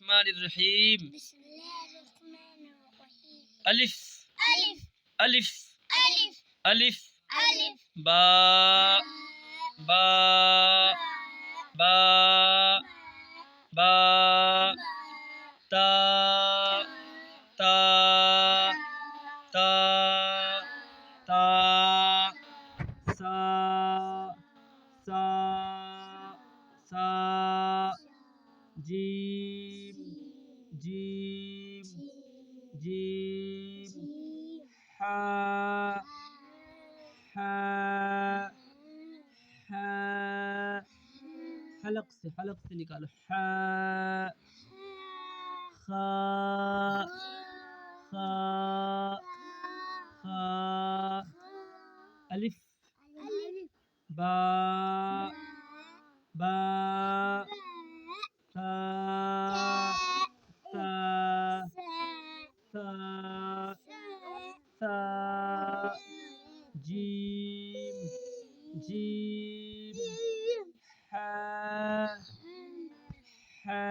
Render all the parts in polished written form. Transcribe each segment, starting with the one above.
बिस्मिल्लाहिर्रहमानिर्रहीम। अलिफ अलिफ अलिफ बा बा बा बा ता ता ता ता सा सा सा जीम जीम जीम हा हा हा हलक से निकालो हा खा खा खा अलिफ बा बा ता ता ता ता जीम जीम हा हा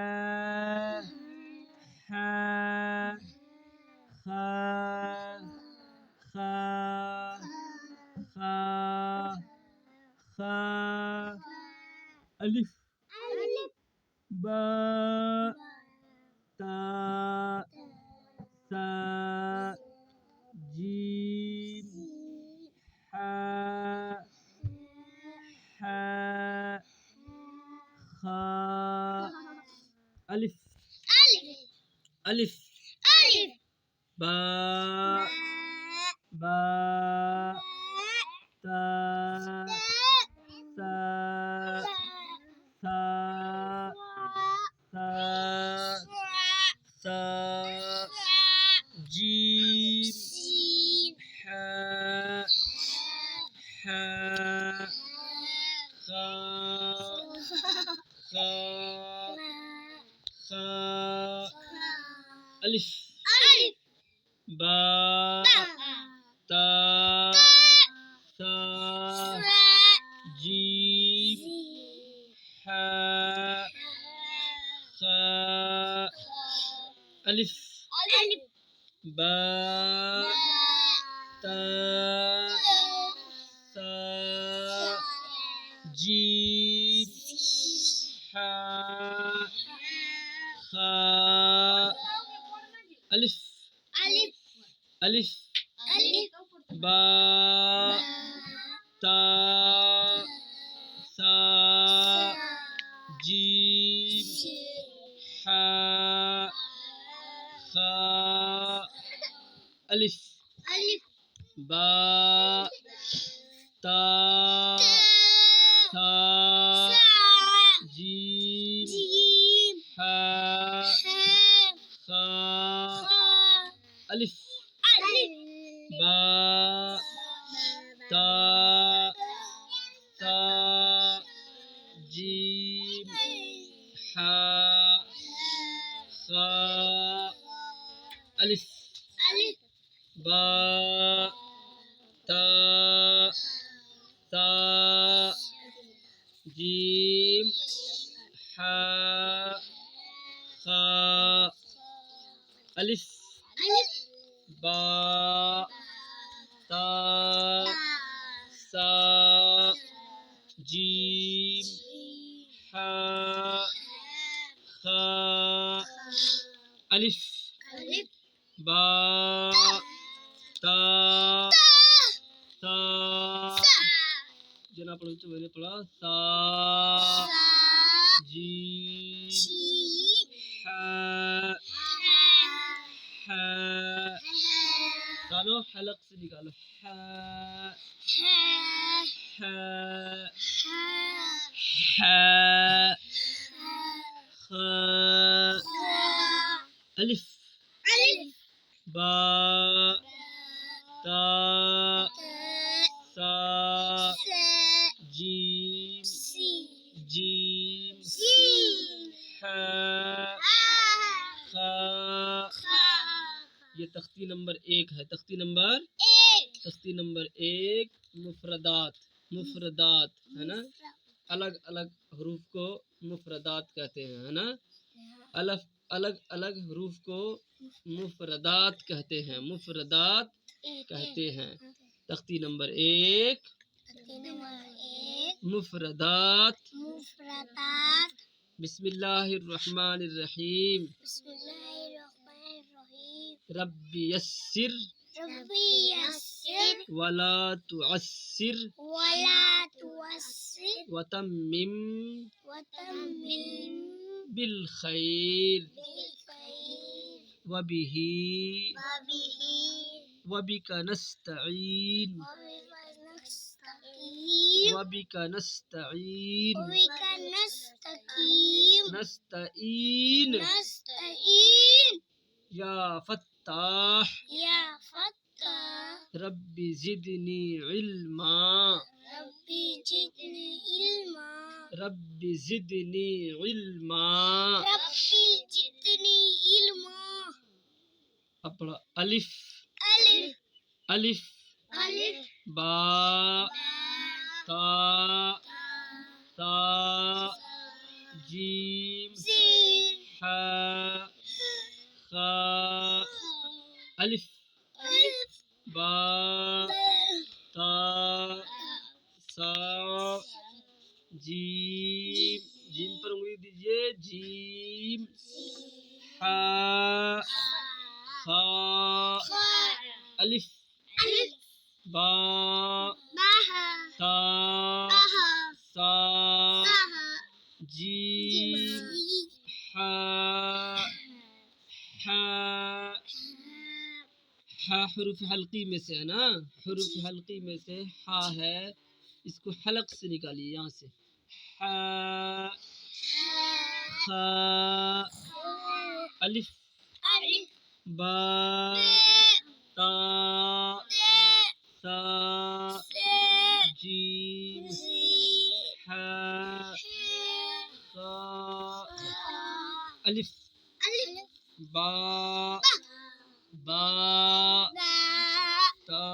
हा खा खा खा खा अलिफ बा ता सा जीम हा हा खा अलिफ अलिफ बा बा ता ता सा सा सा जीम हा हा खा खा खा अलिफ बा ता सा जीम हा खा अलिफ बा ता सा जीम हा खा अलिफ अलिफ बा ता सा जीम हा खा अलिफ बा ता सा जीम हा खा अलिफ बा ता सा जीम हा खा अलिफ बा ता सा जीम हा खा अलिफ बा ता सा जीम हा खा अलिफ बा ता सा जना पढ़ो तो मैंने पढ़ा सा जीम हा हा निकालो हलक से निकालो हा हा हा खा अलिफ बा ता सा जीम जीम हा खा ये तख्ती नंबर 1 है। तख्ती नंबर 1 मुफरदात मुफरदात है ना, अलग अलग हरूफ को मुफरदात कहते हैं, है ना। अलफ अलग अलग हरूफ को मुफरदात कहते हैं, मुफरदात कहते हैं। तख्ती नंबर 1 मुफरदात। बिस्मिल्लाहिर्रहमानिर्रहीम। रब्बी यस्सिर वला तुअस्सिर वतम्मिम बिल खैर वबिही वबिका नस्तईन वबिका नस्तईन नस्तईन या फत्ताह रब्बी ज़िदनी इल्मा रब्बी ज़िदनी इल्मा। अब पढ़ो अलिफ अलिफ बा ता ता जीम हा खा। अलिफ बा ता सा जीम, जीम पर उंगली दीजिए, जीम हा खा। अलिफ बा ता सा जीम हा हा। हा हुरूफ हल्की में से है ना, हुरूफ हल्की में से हा है, इसको हलक से निकालिए यहाँ से। हा खा। अलिफ बा ता सा जीम हा खा। अलिफ बा ता